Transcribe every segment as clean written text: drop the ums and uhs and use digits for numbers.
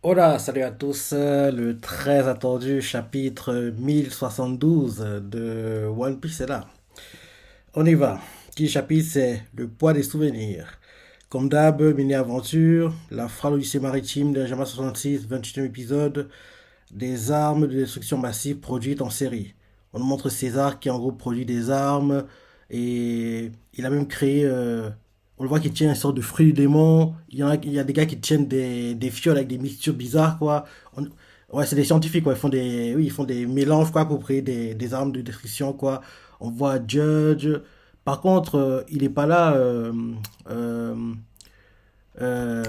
Hola, salut à tous. Le très attendu chapitre 1072 de One Piece est là. On y va. Petit chapitre, c'est le poids des souvenirs. Comme d'hab, mini-aventure, la fraude lycée maritime de Jama 66, 28e épisode, des armes de destruction massive produites en série. On nous montre César qui en gros produit des armes et il a même créé. On le voit qu'il tient une sorte de fruit du démon. Il y a des gars qui tiennent des fioles avec des mixtures bizarres quoi. Ouais, c'est des scientifiques quoi. Ils font des mélanges quoi pour créer des armes de destruction quoi. On voit Judge. Par contre, il est pas là. Euh, euh,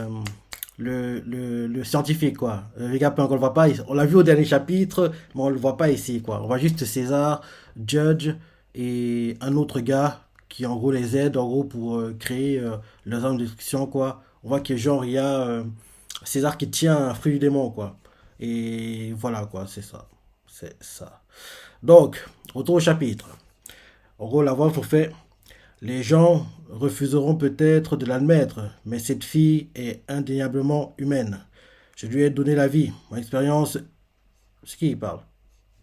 le scientifique, quoi. Vegapunk, on le voit pas. On l'a vu au dernier chapitre, mais on le voit pas ici, quoi. On voit juste César, Judge et un autre gars qui, en gros, les aide, en gros, pour créer leurs armes de destruction, quoi. On voit que, genre, il y a César qui tient un fruit du démon, quoi. Et voilà, quoi, c'est ça. C'est ça. Donc, retour au chapitre. En gros, la voix vous fait les gens refuseront peut-être de l'admettre, mais cette fille est indéniablement humaine. Je lui ai donné la vie. Mon expérience. C'est qui parle?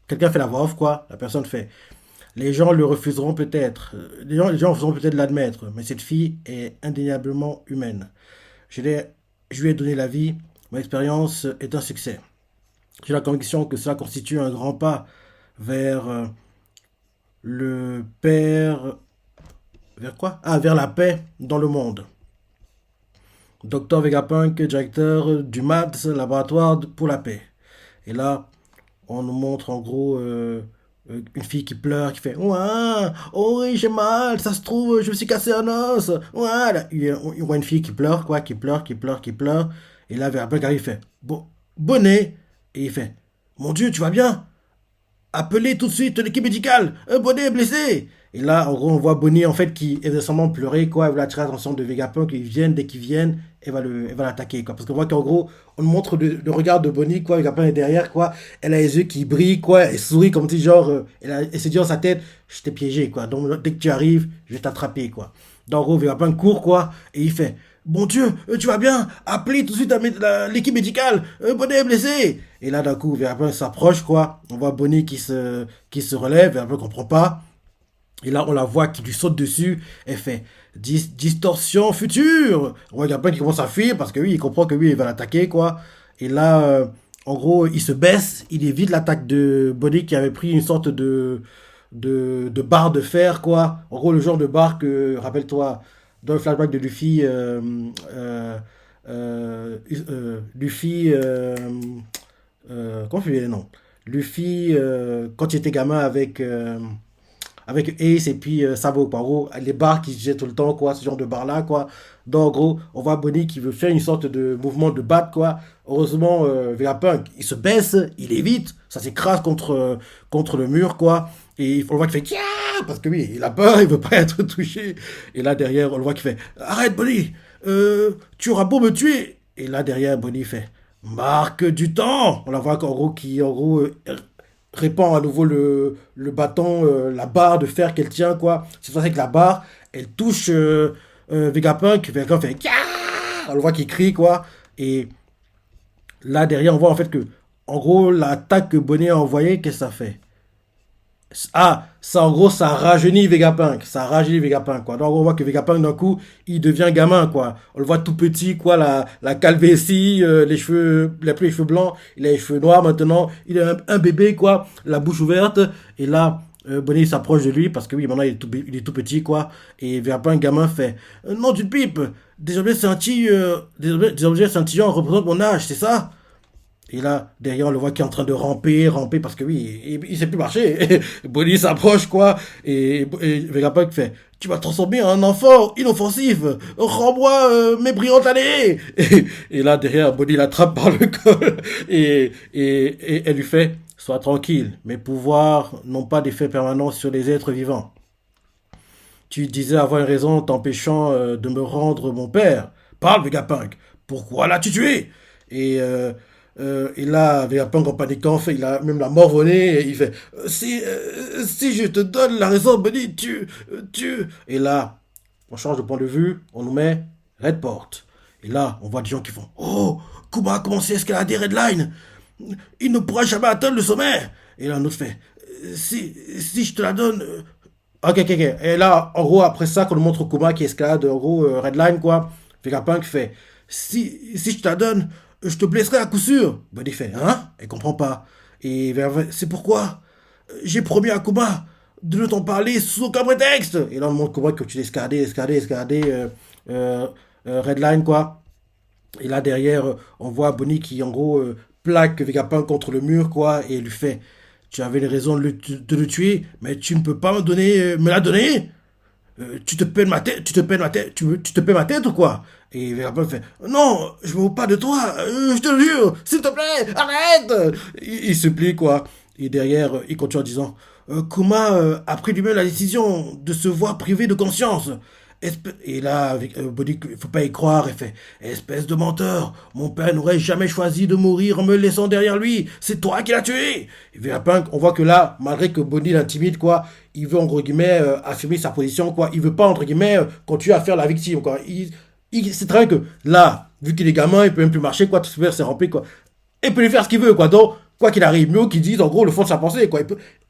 Quelqu'un fait la voix off, quoi. La personne fait. Les gens le refuseront peut-être. Les gens refuseront peut-être de l'admettre, mais cette fille est indéniablement humaine. Je, l'ai- je lui ai donné la vie. Mon expérience est un succès. J'ai la conviction que cela constitue un grand pas vers le père. Vers quoi? Ah, vers la paix dans le monde. Docteur Vegapunk, directeur du MADS, laboratoire pour la paix. Et là, on nous montre en gros une fille qui pleure, qui fait ouais, oh oui, j'ai mal, ça se trouve, je me suis cassé un os. Ouais, là, il voit une fille qui pleure, quoi, qui pleure, qui pleure, qui pleure. Et là, Vegapunk arrive, il fait bonnet. Et il fait mon Dieu, tu vas bien? Appelez tout de suite l'équipe médicale. Bonnie est blessé. Et là, en gros, on voit Bonnie, en fait, qui est seulement pleurer, quoi. Elle veut attirer l'attention de Vegapunk. Ils viennent, dès qu'ils viennent, elle va l'attaquer, quoi. Parce qu'on voit qu'en gros, on nous montre le regard de Bonnie, quoi. Vegapunk est derrière, quoi. Elle a les yeux qui brillent, quoi. Elle sourit comme si, genre, elle se dit dans sa tête, je t'ai piégé, quoi. Donc, dès que tu arrives, je vais t'attraper, quoi. Donc, en gros, Vegapunk court, quoi. Et il fait, bon Dieu, tu vas bien? Appelez tout de suite l'équipe médicale. Bonnie est blessé. Et là, d'un coup, Vegapunk s'approche, quoi. On voit Bonnie qui se relève. Vegapunk comprend pas. Et là, on la voit qui lui saute dessus. Elle fait distorsion future. On voit Vegapunk qui commence à fuir parce que oui, il comprend que oui, il va l'attaquer, quoi. Et là, en gros, il se baisse. Il évite l'attaque de Bonnie qui avait pris une sorte de barre de fer, quoi. En gros, le genre de barre que, rappelle-toi, dans le flashback de Luffy, Luffy, comment je lui non? Luffy, quand il était gamin avec Ace et puis Sabo, quoi. En gros, les barres qui se jettent tout le temps, quoi, ce genre de barres-là, quoi. Donc, en gros, on voit Bonnie qui veut faire une sorte de mouvement de batte, quoi. Heureusement, Vegapunk, il se baisse, il évite, ça s'écrase contre le mur, quoi. Et on le voit qu'il fait Kia parce que oui, il a peur, il veut pas être touché. Et là, derrière, on le voit qu'il fait arrête, Bonnie, tu auras beau me tuer. Et là, derrière, Bonnie fait marque du temps. On la voit qu'en gros, qui, en gros, répand à nouveau le bâton, la barre de fer qu'elle tient, quoi. C'est pour ça que la barre, elle touche Vegapunk. Vegapunk fait Kia. On le voit qu'il crie, quoi. Et là, derrière, on voit en fait que, en gros, l'attaque que Bonnet a envoyée, qu'est-ce que ça fait? Ah, ça en gros, ça rajeunit Vegapunk. Ça rajeunit Vegapunk, quoi. Donc on voit que Vegapunk, d'un coup, il devient gamin, quoi. On le voit tout petit, quoi, la calvétie, les cheveux, il a plus les cheveux blancs, il a les cheveux noirs maintenant. Il est un bébé, quoi, la bouche ouverte. Et là, Bonnie s'approche de lui parce que oui, maintenant il est tout petit, quoi. Et Vegapunk, gamin, fait non, d'une pipe. Des objets scintillants représentent mon âge, c'est ça? Et là, derrière, on le voit qui est en train de ramper, parce que oui, il sait plus marcher. Bonnie s'approche, quoi, et Vegapunk fait tu vas te transformer en un enfant inoffensif, rends-moi mes brillantes années. Et là, derrière, Bonnie l'attrape par le col, et elle lui fait sois tranquille, mes pouvoirs n'ont pas d'effet permanent sur les êtres vivants. Tu disais avoir une raison t'empêchant de me rendre mon père. Parle, Vegapunk. Pourquoi l'as-tu tué? Et là, Vegapunk en paniquant, il a même la mort au nez. Et il fait si je te donne la raison, Benny, tu. Et là, on change de point de vue, on nous met Redport. Et là, on voit des gens qui font oh, Kuma a commencé à escalader Redline. Il ne pourra jamais atteindre le sommet. Et là, un autre fait, si je te la donne... Ok, ok, ok. Et là, en gros, après ça, qu'on nous montre Kuma qui escalade, en gros, Redline, quoi. Vegapunk fait, si je te la donne, je te blesserai à coup sûr. Bonnie fait, hein? Elle comprend pas. Et c'est pourquoi j'ai promis à Kuma de ne t'en parler sous aucun prétexte. Et là, on montre Kuma que tu escalader Redline, quoi. Et là, derrière, on voit Bonnie qui, en gros, plaque Vegapunk contre le mur, quoi, et lui fait, tu avais les raisons de le tuer, mais tu ne peux pas me la donner. Tu te paies ma tête, tu te paies ma tête ou quoi? Et Vegapunk fait, non, je me moque pas de toi, je te le jure, s'il te plaît, arrête. Il supplie, quoi. Et derrière, il continue en disant, Kuma a pris lui-même la décision de se voir privé de conscience. Et là, Bonnie, il faut pas y croire, il fait, espèce de menteur, mon père n'aurait jamais choisi de mourir en me laissant derrière lui, c'est toi qui l'as tué. Et Vegapunk, on voit que là, malgré que Bonnie l'intimide, quoi, il veut, entre guillemets, affirmer sa position, quoi, il veut pas, entre guillemets, continuer à faire la victime, quoi. C'est très bien que, là, vu qu'il est gamin, il peut même plus marcher, quoi, tout se faire, c'est rempli, quoi. Il peut lui faire ce qu'il veut, quoi, donc, quoi qu'il arrive, mieux qu'il dise, en gros, le fond de sa pensée, quoi.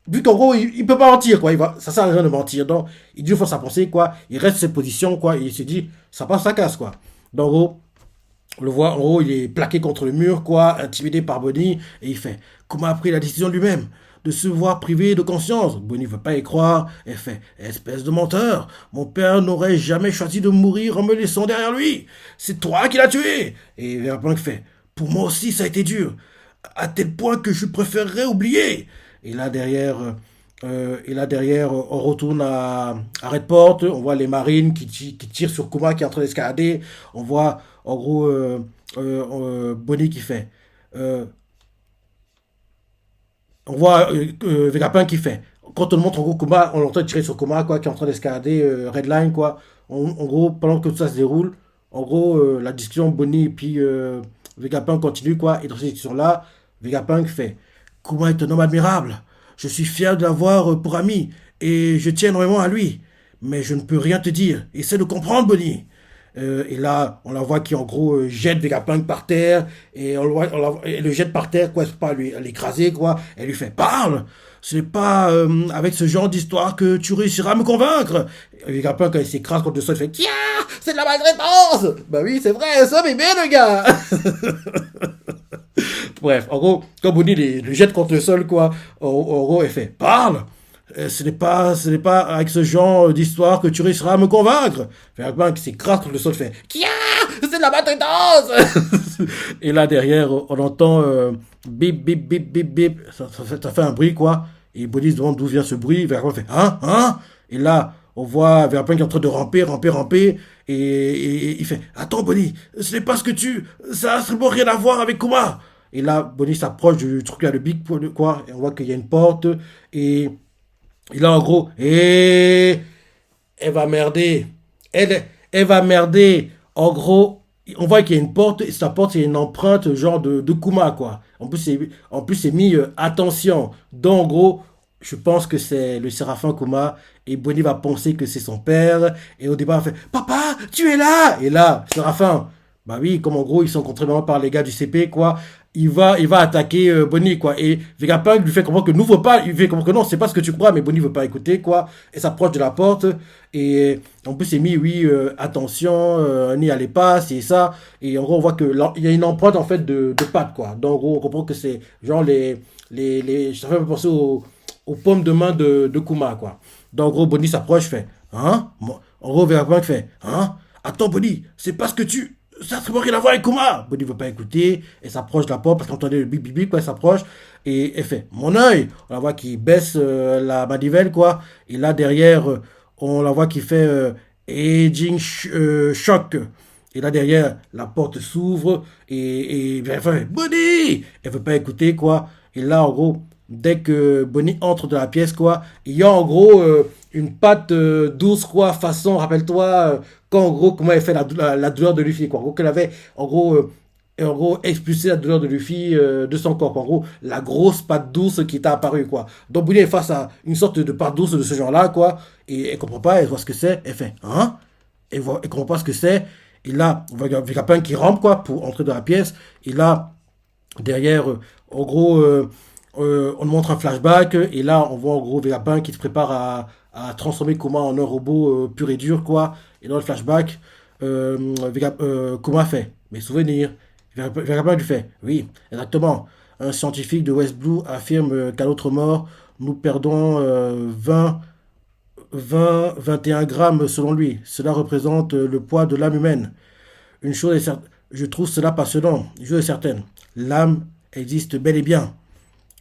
Vu qu'en gros, il peut pas mentir, quoi. Ça sert à rien de mentir. Donc, il dit, il faut sa pensée, quoi. Il reste ses positions, quoi. Et il se dit, ça passe, ça casse, quoi. Donc, en gros, on le voit, en gros, il est plaqué contre le mur, quoi, intimidé par Bonnie. Et il fait, comment a pris la décision lui-même de se voir privé de conscience. Bonnie ne veut pas y croire. Elle fait, espèce de menteur. Mon père n'aurait jamais choisi de mourir en me laissant derrière lui. C'est toi qui l'as tué. Et Vegapunk fait, pour moi aussi, ça a été dur. À tel point que je préférerais oublier. Et là derrière, on retourne à Redport. On voit les marines qui tirent sur Kuma qui est en train d'escalader. On voit en gros Bonnie qui fait. euh, on voit Vegapunk qui fait. Quand on montre en gros Kuma, on l'entend tirer sur Kuma quoi, qui est en train d'escalader Redline quoi. En gros, pendant que tout ça se déroule, en gros, la discussion Bonnie et puis Vegapunk continue quoi. Et dans cette discussion-là, Vegapunk fait Kuma est un homme admirable. Je suis fier de l'avoir pour ami et je tiens énormément à lui. Mais je ne peux rien te dire. Essaie de comprendre, Bonnie. Et là, on la voit qui en gros jette Vegapunk par terre et elle le jette par terre quoi, c'est pas lui l'écraser quoi. Elle lui fait parle. Ce n'est pas avec ce genre d'histoire que tu réussiras à me convaincre. Et Vegapunk quand il s'écrase contre le sol, il fait tiens, c'est de la maltraitance. Bah oui, c'est vrai, ça mais bien le gars. Bref, en gros, quand Bonnie le jette contre le sol quoi, en gros, elle fait parle. Ce n'est pas avec ce genre d'histoire que tu réussiras à me convaincre. Vegapunk qui s'écrase contre le sol fait Kia, c'est de la maltraitance. Et là derrière, on entend bip bip bip bip bip. Ça fait un bruit quoi. Et Bonnie se demande d'où vient ce bruit. Vegapunk fait hein. Et là, on voit Vegapunk qui est en train de ramper. Et il fait attends Bonnie, ce n'est pas ce que tu. Ça a absolument rien à voir avec Kuma. Et là, Bonnie s'approche du truc là, le big quoi. Et on voit qu'il y a une porte. Et là, en gros, elle va merder. Elle va merder. En gros, on voit qu'il y a une porte, et sa porte, c'est une empreinte genre de Kuma, quoi. En plus, c'est mis attention. Donc, en gros, je pense que c'est le Séraphin Kuma, et Bonnie va penser que c'est son père, et au départ, elle fait Papa, tu es là! Et là, Séraphin, bah oui, comme en gros, ils sont contrôlés par les gars du CP, quoi. Il va attaquer Bonnie, quoi. Et Vegapunk lui fait comprendre que n'ouvre pas. Il fait comprendre que non, c'est pas ce que tu crois, mais Bonnie veut pas écouter, quoi. Et s'approche de la porte. Et en plus, c'est mis, oui, attention, n'y allez pas, c'est ça. Et en gros, on voit que il y a une empreinte, en fait, de pattes, quoi. Donc, en gros, on comprend que c'est genre ça fait penser aux paumes de main de Kuma, quoi. Donc, en gros, Bonnie s'approche, fait, hein? En gros, Vegapunk fait, hein? Attends, Bonnie, c'est pas ce que tu. Ça n'a rien à voir avec Kuma. Bonnie ne veut pas écouter. Elle s'approche de la porte parce qu'on entendait le bip bip bip, quoi. Elle s'approche et elle fait mon œil. On la voit qui baisse la manivelle, quoi. Et là, derrière, on la voit qui fait aging shock. Et là, derrière, la porte s'ouvre et elle fait Bonnie. Elle veut pas écouter, quoi. Et là, en gros, dès que Bonnie entre dans la pièce, quoi, il y a en gros une patte douce, quoi, façon, rappelle-toi, quand en gros, comment elle fait la douleur de Luffy, quoi. En gros, qu'elle avait, en gros, expulsé la douleur de Luffy de son corps, quoi. En gros, la grosse patte douce qui est apparue, quoi. Donc, Bonnie est face à une sorte de patte douce de ce genre-là, quoi, et elle comprend pas, elle voit ce que c'est, elle fait, hein? Elle comprend pas ce que c'est, Et là, on voit Vegapunk qui rampe, quoi, pour entrer dans la pièce. Et là, derrière, en gros, on nous montre un flashback. Et là, on voit en gros Vegapunk qui se prépare à transformer Kuma en un robot pur et dur, quoi. Et dans le flashback, Kuma fait mes souvenirs. Vegapunk lui fait oui, exactement. Un scientifique de West Blue affirme qu'à notre mort, nous perdons 21 grammes selon lui. Cela représente le poids de l'âme humaine. Une chose est certaine, je trouve cela passionnant. Une chose est certaine, l'âme existe bel et bien.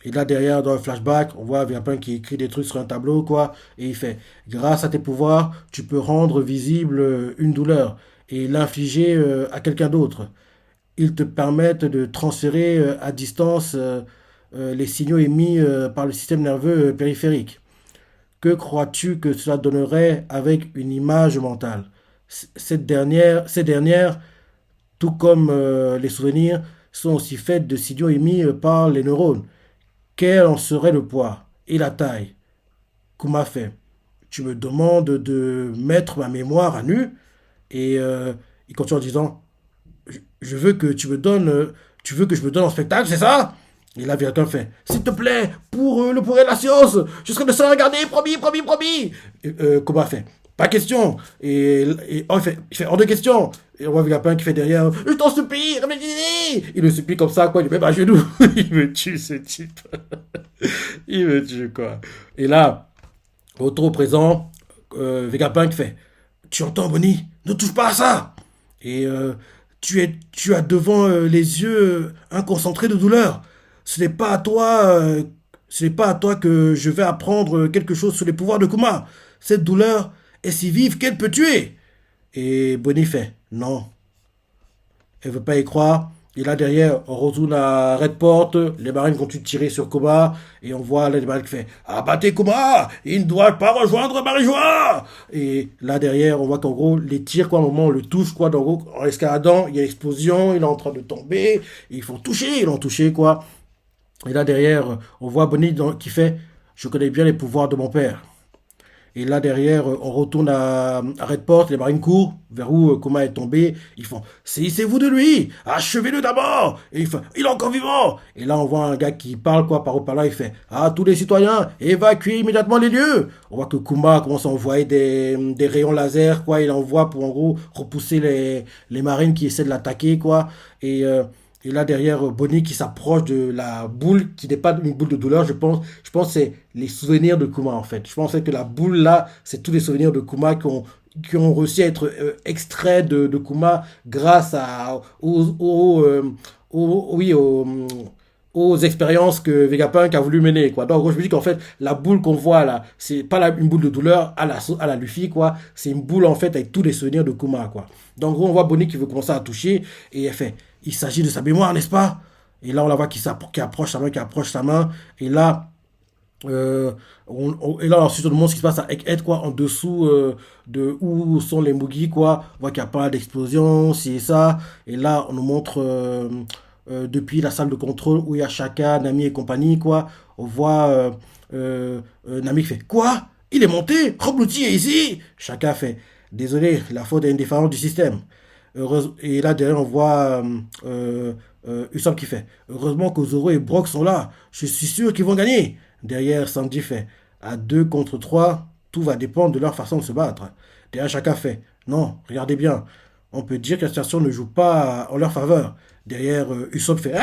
Et là, derrière, dans le flashback, on voit Vegapunk qui écrit des trucs sur un tableau, quoi. Et il fait, grâce à tes pouvoirs, tu peux rendre visible une douleur et l'infliger à quelqu'un d'autre. Ils te permettent de transférer à distance les signaux émis par le système nerveux périphérique. Que crois-tu que cela donnerait avec une image mentale? Ces dernières, tout comme les souvenirs, sont aussi faites de signaux émis par les neurones. Quel en serait le poids et la taille? Kuma fait. Tu me demandes de mettre ma mémoire à nu et il continue en disant je veux que tu me donnes tu veux que je me donne en spectacle, c'est ça? Et là, quelqu'un fait s'il te plaît, pour le progrès de la science, je serai le seul à regarder, promis, promis, promis. Kuma fait pas question. Oh, il fait hors de question. Et on voit Vegapunk qui fait derrière je t'en supplie, il le supplie comme ça, quoi. Il est même à genoux. Il me tue, ce type. Il me tue, quoi. Et là, au présent, Vegapunk fait tu entends, Bonnie? Ne touche pas à ça! Et tu as devant les yeux un concentré de douleur. Ce n'est pas à toi, ce n'est pas à toi que je vais apprendre quelque chose sur les pouvoirs de Kuma. Cette douleur est si vive qu'elle peut tuer. Et Bonnie fait non, elle veut pas y croire. Et là derrière, on retourne à Redport, les marines continuent de tirer sur Kuma, et on voit là les marines qui fait abattez Kuma, il ne doit pas rejoindre Marie-Joie. Et là derrière, on voit qu'en gros, les tirs, quoi, à un moment, on le touche, quoi, en gros, en escaladant, il y a l'explosion, il est en train de tomber, et ils font toucher, ils l'ont touché, quoi. Et là derrière, on voit Bonnie qui fait je connais bien les pouvoirs de mon père. Et là derrière, on retourne à Redport, les marines courent vers où Kuma est tombé. Ils font saisissez-vous de lui, achevez-le d'abord. Et il fait il est encore vivant. Et là on voit un gars qui parle quoi par là, il fait tous les citoyens, évacuez immédiatement les lieux. On voit que Kuma commence à envoyer des rayons laser, quoi. Il envoie pour en gros repousser les marines qui essaient de l'attaquer, quoi. Et là derrière Bonnie qui s'approche de la boule qui n'est pas une boule de douleur, je pense que c'est les souvenirs de Kuma en fait. Je pensais que la boule là, c'est tous les souvenirs de Kuma qui ont réussi à être extraits de Kuma grâce oui, aux expériences que Vegapunk a voulu mener, quoi. Donc, je me dis qu'en fait, la boule qu'on voit là, c'est pas une boule de douleur à la Luffy, quoi. C'est une boule, en fait, avec tous les souvenirs de Kuma, quoi. Donc, en gros, on voit Bonnie qui veut commencer à toucher, et elle fait, il s'agit de sa mémoire, n'est-ce pas? Et là, on la voit qui approche sa main, et là, et là, ensuite, on nous montre ce qui se passe à Egghead, quoi, en dessous de où sont les Mugi, quoi. On voit qu'il y a pas mal d'explosions, ci et ça. Et là, on nous montre depuis la salle de contrôle où il y a Shaka, Nami et compagnie, quoi. On voit Nami qui fait quoi? Il est monté? Robluti est ici? Shaka fait désolé, la faute est indifférente du système. Et là, derrière, on voit Usopp qui fait heureusement que Zoro et Brock sont là. Je suis sûr qu'ils vont gagner. Derrière, Sanji fait à 2 contre 3, tout va dépendre de leur façon de se battre. Derrière, chacun fait non, regardez bien. On peut dire que la situation ne joue pas en leur faveur. Derrière, Usopp fait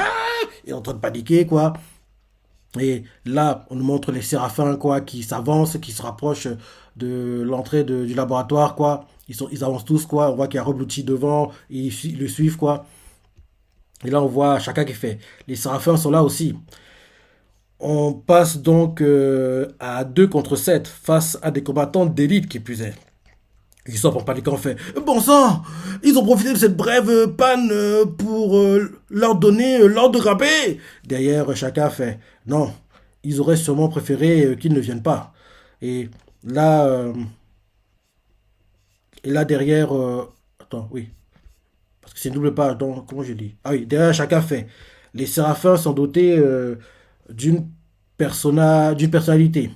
il est en train de paniquer, quoi. Et là, on nous montre les séraphins, quoi, qui s'avancent, qui se rapprochent de l'entrée du laboratoire, quoi. Ils avancent tous, quoi. On voit qu'il y a Robluchi devant, ils le suivent, quoi. Et là, on voit chacun qui fait. Les séraphins sont là aussi. On passe donc à 2 contre 7 face à des combattants d'élite qui plus est. Ils sont en paniquant fait bon sang, ils ont profité de cette brève panne pour leur donner l'ordre de grimper. Derrière, chacun fait non, ils auraient sûrement préféré qu'ils ne viennent pas. Et là, derrière, attends, oui, parce que c'est une double page. Donc, comment je dis? Ah oui, derrière, chacun fait. Les séraphins sont dotés d'une d'une personnalité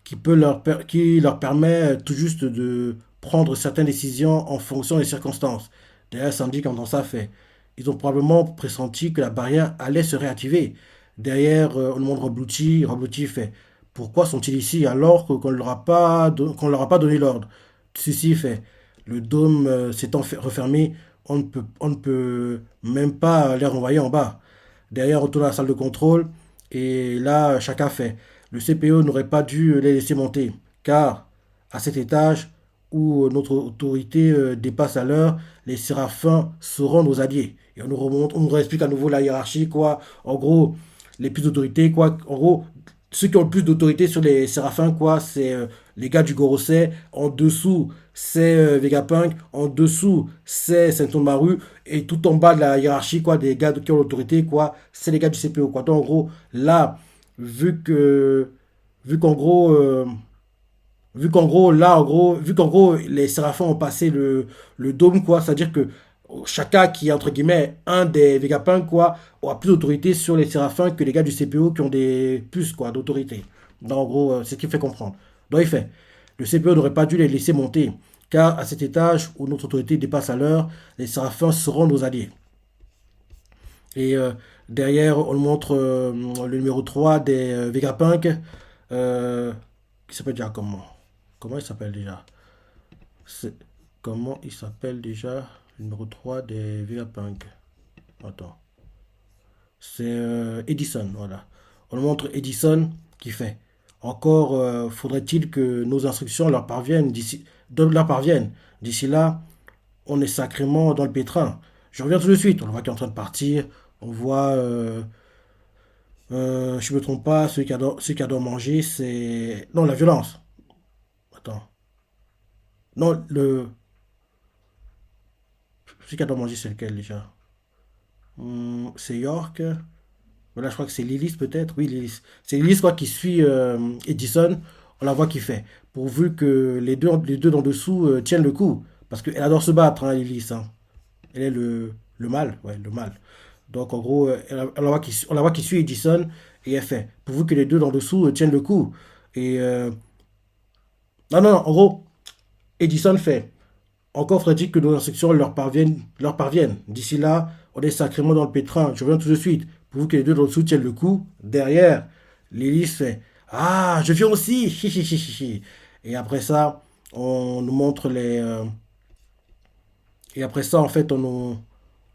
qui leur permet tout juste de prendre certaines décisions en fonction des circonstances. Derrière, Sandy, quand on ça fait, ils ont probablement pressenti que la barrière allait se réactiver. Derrière, on demande Robluti. Robluti fait pourquoi sont-ils ici alors qu'on ne leur a pas, qu'on leur a pas donné l'ordre? Ceci fait le dôme s'étant refermé, on ne peut même pas les renvoyer en bas. Derrière, on tourne à la salle de contrôle et là, chacun fait le CPO n'aurait pas dû les laisser monter car à cet étage où notre autorité dépasse à l'heure, les séraphins seront nos alliés. Et on nous remonte, on nous réexplique à nouveau la hiérarchie, quoi. En gros, les plus d'autorité, quoi. En gros, ceux qui ont le plus d'autorité sur les séraphins, quoi, c'est les gars du Gorosei. En dessous, c'est Vegapunk. En dessous, c'est Sentomaru. Et tout en bas de la hiérarchie, quoi, des gars qui ont l'autorité, quoi, c'est les gars du CPO, quoi. Donc, en gros, là, vu que, vu qu'en gros, vu qu'en gros, les séraphins ont passé le dôme, quoi, c'est-à-dire que chacun qui est, entre guillemets, un des Vegapunk, quoi, aura plus d'autorité sur les séraphins que les gars du CPO qui ont des plus, quoi, d'autorité. Donc, en gros, c'est ce qui fait comprendre. Donc, il fait, le CPO n'aurait pas dû les laisser monter, car à cet étage où notre autorité dépasse à l'heure, les séraphins seront nos alliés. Et derrière, on montre le numéro 3 des Vegapunk, euh, qui s'appelle déjà comment? Comment il s'appelle déjà? C'est- Comment il s'appelle déjà? Le numéro 3 des Vegapunk. Attends. C'est Edison, voilà. On montre Edison qui fait. Encore faudrait-il que nos instructions leur parviennent. D'ici là, on est sacrément dans le pétrin. Je reviens tout de suite. On le voit qui est en train de partir. On voit, je me trompe pas, celui qui adore manger, c'est... Non, la violence. Attends. Non, celui qui adore manger, c'est lequel déjà? C'est York. Voilà, je crois que c'est Lilith peut-être. Oui, Lilith. C'est Lilith quoi qui suit Edison. On la voit qui fait. Pourvu que les deux d'en dessous tiennent le coup. Parce qu'elle adore se battre, hein, Lilith, hein. Elle est le mal. Ouais, le mal. Donc en gros, on la voit qui suit Edison. Et elle fait. Pourvu que les deux d'en dessous tiennent le coup. Et... non, non, non, en gros, Edison fait. Encore faudrait-il que nos instructions leur parviennent. D'ici là, on est sacrément dans le pétrin. Je reviens tout de suite. Pour vous que les deux dans le soutiennent le coup. Derrière, Lily fait ah, je viens aussi. Hi, hi, hi, hi, hi. Et après ça, on nous montre les. Et après ça, en fait, on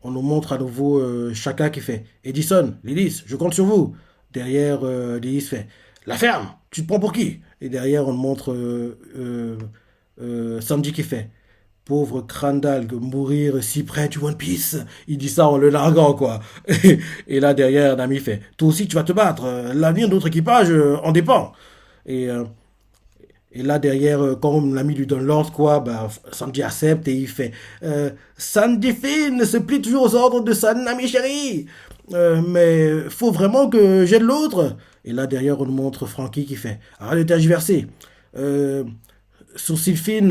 nous montre à nouveau chacun qui fait Edison, Lilith, je compte sur vous. Derrière, Lilith fait la ferme, tu te prends pour qui? Et derrière, on montre Sanji qui fait pauvre Crandall, mourir si près du One Piece. Il dit ça en le larguant, quoi. Et là, derrière, Nami fait toi aussi, tu vas te battre. L'avenir de notre équipage en dépend. Et, euh, et là, derrière, quand l'ami lui donne l'ordre, quoi, bah, Sanji accepte et il fait Sanji Finn se plie toujours aux ordres de sa Nami chérie. Mais faut vraiment que j'aide l'autre. Et là, derrière, on nous montre Frankie qui fait arrête de tergiverser. Euh, Sourcil fine,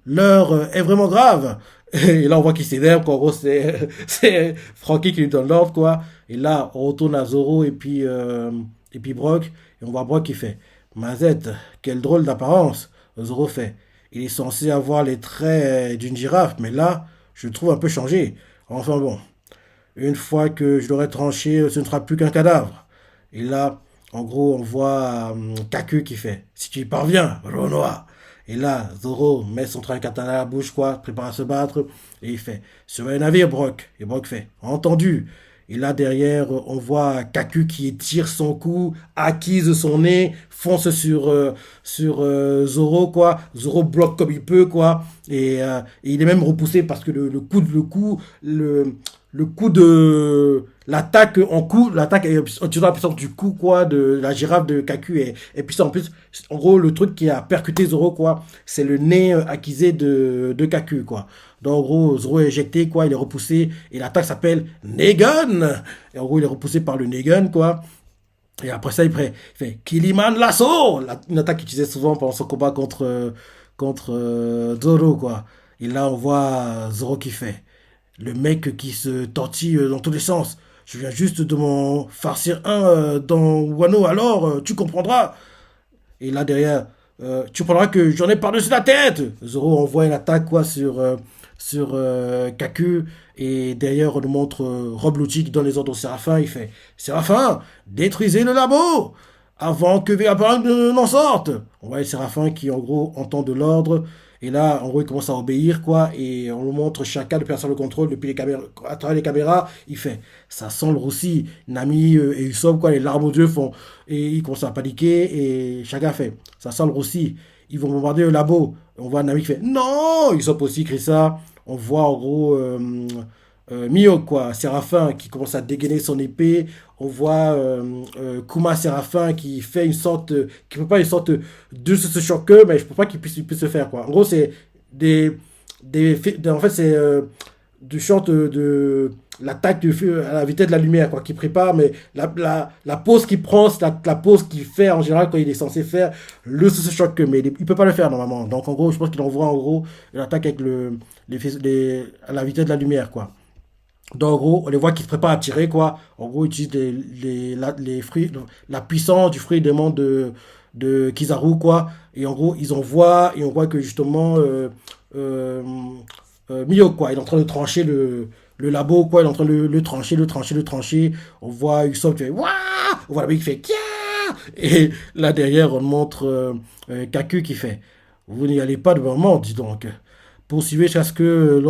l'heure est vraiment grave. Et là, on voit qu'il s'énerve, qu'en gros, c'est Frankie qui lui donne l'ordre, quoi. Et là, on retourne à Zoro et puis Brock. Et on voit Brock qui fait Mazette, quelle drôle d'apparence. Zoro fait il est censé avoir les traits d'une girafe, mais là, je le trouve un peu changé. Enfin bon, une fois que je l'aurai tranché, ce ne sera plus qu'un cadavre. Et là, en gros, on voit Kaku qui fait si tu y parviens, Renoir. Et là, Zoro met son train katana à la bouche, quoi, prépare à se battre. Et il fait sur un navire, Brock. Et Brock fait entendu. Et là, derrière, on voit Kaku qui étire son cou, acquise son nez, fonce sur Zoro, quoi. Zoro bloque comme il peut, quoi. Et il est même repoussé parce que le coup de l'attaque en coup, l'attaque tu vois la puissance du coup quoi de la girafe de Kaku et puis ça en plus en gros le truc qui a percuté Zoro quoi, c'est le nez acquisé de Kaku quoi. Donc en gros Zoro est éjecté quoi, il est repoussé et l'attaque s'appelle Negan et en gros il est repoussé par le Negan quoi. Et après ça, il fait Kiliman Lasso, une attaque qu'il utilisait souvent pendant son combat contre Zoro, quoi. Et là, on voit Zoro qui fait le mec qui se tortille dans tous les sens. Je viens juste de m'en farcir un dans Wano, alors tu comprendras. Et là derrière, tu comprendras que j'en ai par-dessus la tête. Zoro envoie une attaque quoi Kaku. Et derrière, on nous montre Rob Lucci qui donne les ordres au Séraphin. Il fait Séraphin, détruisez le labo avant que Vegapunk n'en sorte. On voit les Séraphins qui, en gros, entendent de l'ordre. Et là, en gros, ils commencent à obéir, quoi. Et on nous montre chacun de personnes le contrôle depuis les caméras, à travers les caméras. Il fait ça sent le roussi. Nami et Usopp, quoi, les larmes aux yeux font. Et ils commencent à paniquer. Et chacun fait ça sent le roussi. Ils vont bombarder le labo. On voit Nami qui fait non. Usopp aussi crie ça. On voit en gros Mio, quoi, Séraphin qui commence à dégainer son épée. On voit Kuma Séraphin qui fait une sorte, qui peut pas une sorte de ce choc, mais je peux pas qu'il puisse se faire, quoi. En gros, c'est en fait, c'est du short de l'attaque à la vitesse de la lumière, quoi, qui prépare, mais la pause qu'il prend, c'est la pause qu'il fait en général quand il est censé faire le choc, mais il peut pas le faire normalement. Donc en gros, je pense qu'il envoie en gros l'attaque avec à la vitesse de la lumière, quoi. Donc, en gros, on les voit qui se préparent à tirer, quoi. En gros, ils utilisent les fruits, la puissance du fruit des mondes de Kizaru, quoi. Et en gros, ils envoient, et on voit que justement, euh, Mio, quoi, il est en train de trancher le labo, quoi. Il est en train de le trancher, le trancher, le trancher. On voit Usopp qui fait Wouah. On voit la qui fait Kia. Et là, derrière, on montre Kaku qui fait Vous n'y allez pas de moment, dis donc. Poursuivez jusqu'à ce que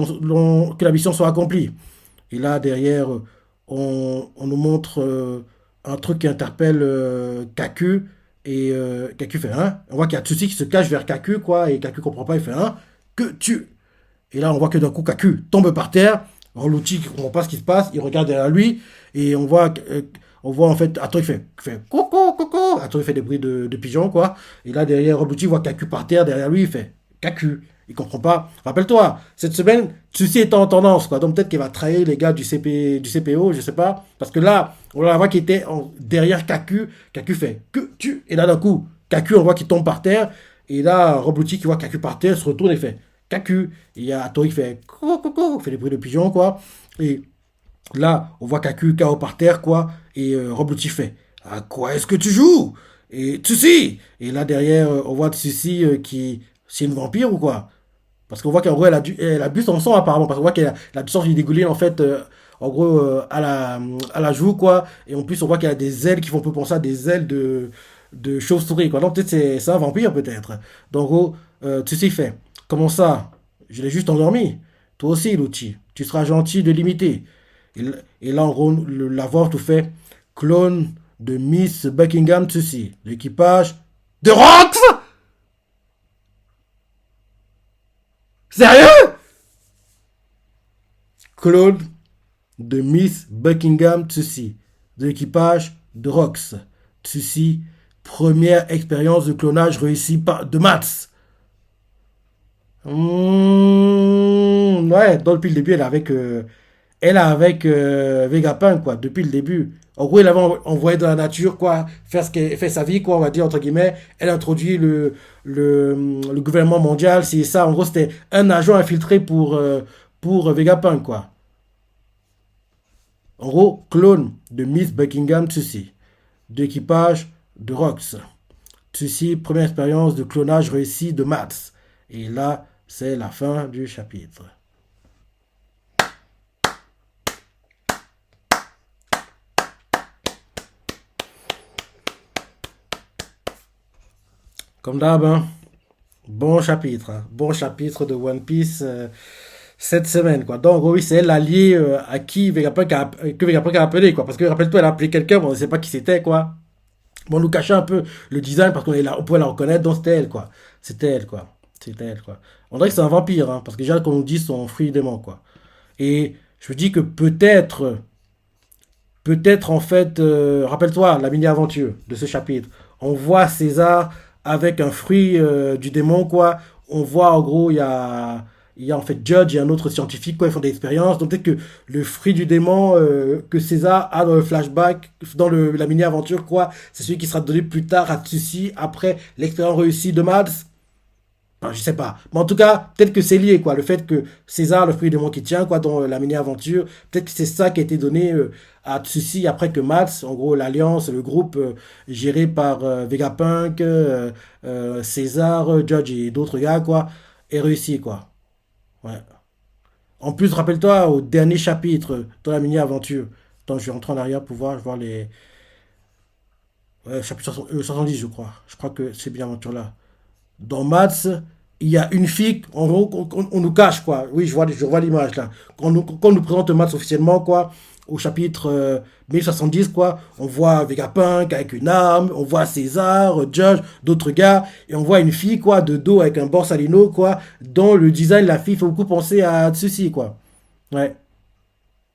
la mission soit accomplie. Et là, derrière, on nous montre un truc qui interpelle Kaku. Et Kaku fait hein. On voit qu'il y a Tsushi qui se cache vers Kaku, quoi. Et Kaku comprend pas, il fait hein. Que tu. Et là, on voit que d'un coup, Kaku tombe par terre. Roulouchi qui comprend pas ce qui se passe. Il regarde derrière lui. Et on voit en fait, Attends, il fait coucou, coucou. Attends, il fait des bruits de pigeons, quoi. Et là, derrière, Roulouchi voit Kaku par terre. Derrière lui, il fait Kaku. Il comprend pas. Rappelle-toi, cette semaine, Tsushi est en tendance, quoi. Donc peut-être qu'il va trahir les gars du CPO, je sais pas. Parce que là, on la voit qui était derrière Kaku. Kaku fait que tu. Et là, d'un coup, Kaku, on voit qu'il tombe par terre. Et là, Robluchi qui voit Kaku par terre se retourne et fait Kaku. Et il y a Tori qui fait coucou, coucou, fait des bruits de pigeons, quoi. Et là, on voit Kaku KO par terre, quoi. Et Robluchi fait à quoi est-ce que tu joues? Et Tsushi. Et là, derrière, on voit Tsushi qui. C'est une vampire ou quoi? Parce qu'on voit qu'en gros, elle a bu son sang apparemment. Parce qu'on voit qu'elle a du sang qui dégouline en fait, en gros, à la joue, quoi. Et en plus, on voit qu'elle a des ailes qui font un peu penser à des ailes de chauve-souris, quoi. Donc peut-être c'est un vampire, peut-être. Donc en gros, tu sais, il fait. Comment ça? Je l'ai juste endormi. Toi aussi, Lucci. Tu seras gentil de l'imiter. Et là, en gros, la voix tout fait. Clone de Miss Buckingham Tsushi. L'équipage de Rox. Sérieux? Claude de Miss Buckingham Tsushi, de l'équipage de Rox. Tsushi, première expérience de clonage réussie de Mats. Ouais, donc depuis le début, elle est avec Vegapunk, quoi, depuis le début. En gros, elle avait envoyé dans la nature, quoi, faire ce qu'elle fait sa vie, quoi, on va dire, entre guillemets. Elle a introduit le gouvernement mondial, c'est ça. En gros, c'était un agent infiltré pour Vegapunk, quoi. En gros, clone de Miss Buckingham Tsushi, d'équipage de Rox. Tsushi, première expérience de clonage réussie de Mats. Et là, c'est la fin du chapitre. Comme d'hab, hein, bon chapitre. Hein, bon chapitre de One Piece cette semaine, quoi. Donc, oui, c'est l'allié à qui que Vegapunk a appelé, quoi. Parce que, rappelle-toi, elle a appelé quelqu'un, mais on ne sait pas qui c'était, quoi. Bon, on nous cachait un peu le design parce on pouvait la reconnaître, donc c'était elle, quoi. C'était elle, quoi. C'était elle, quoi. On dirait que c'est un vampire, hein, parce que déjà, qu'on nous dit son fruit dément, quoi. Et je me dis que peut-être en fait, rappelle-toi la mini-aventure de ce chapitre. On voit César avec un fruit du démon, quoi. On voit en gros, il y a en fait Judge et un autre scientifique, quoi. Ils font des expériences. Donc peut-être que le fruit du démon que César a dans le flashback, dans la mini-aventure, quoi, c'est celui qui sera donné plus tard à Tsushi après l'expérience réussie de Mads. Enfin, je sais pas. Mais en tout cas, peut-être que c'est lié, quoi. Le fait que César, le fruit du monde qui tient, quoi, dans la mini-aventure, peut-être que c'est ça qui a été donné à Tsushi après que Mats, en gros, l'Alliance, le groupe géré par Vegapunk, César, Judge et d'autres gars, quoi, ait réussi, quoi. Ouais. En plus, rappelle-toi, au dernier chapitre de la mini-aventure. Attends, je vais rentrer en arrière pour voir les. Chapitre 70, je crois. Je crois que c'est bien aventure-là. Dans Mats, il y a une fille, en gros, on nous cache, quoi. Oui, je vois l'image, là. Quand on nous présente Mats officiellement, quoi, au chapitre 1070, quoi, on voit Vegapunk avec une arme, on voit César, Judge, d'autres gars, et on voit une fille, quoi, de dos avec un borsalino, quoi, dont le design, la fille fait beaucoup penser à Tsushi, quoi. Ouais,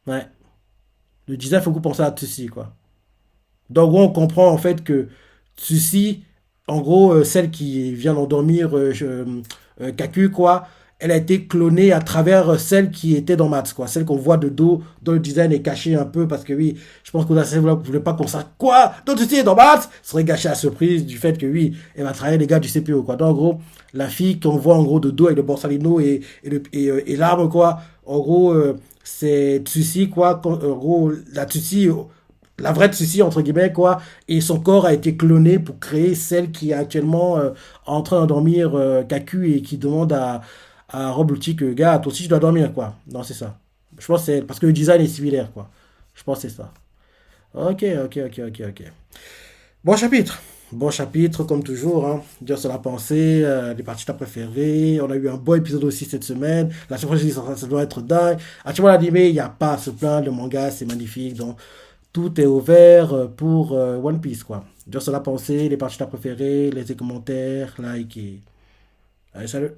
ouais. Le design fait beaucoup penser à Tsushi, quoi. Donc, en gros, on comprend en fait que ceci, en gros, celle qui vient d'endormir Kaku, quoi, elle a été clonée à travers celle qui était dans Mats, quoi. Celle qu'on voit de dos, dont le design est caché un peu, parce que oui, je pense que la ne voulait pas qu'on sache quoi, donc ceci est dans Mats, ça serait gâché à la surprise du fait que oui, elle va travailler les gars du CPO, quoi. Donc, en gros, la fille qu'on voit en gros de dos avec le borsalino et l'arme, quoi, en gros, c'est Tsushi, quoi. En gros, la Tsushi la vraie Tsutsi, entre guillemets, quoi. Et son corps a été cloné pour créer celle qui est actuellement en train d'endormir Kaku et qui demande à Rob Lucci que, gars, toi aussi, je dois dormir, quoi. Non, c'est ça. Je pense que c'est parce que le design est similaire, quoi. Je pense que c'est ça. Ok, ok, ok, ok, ok. Bon chapitre. Bon chapitre, comme toujours. Hein. Dire sur la pensée, les parties que t'as préférées. On a eu un bon épisode aussi cette semaine. La semaine prochaine, ça doit être dingue. Actuellement, l'animé, il n'y a pas à se plaindre. Le manga, c'est magnifique. Donc, tout est ouvert pour One Piece, quoi. Dire sur la pensée, les parties que t'as préférées, laissez commentaires, like et... Allez, salut!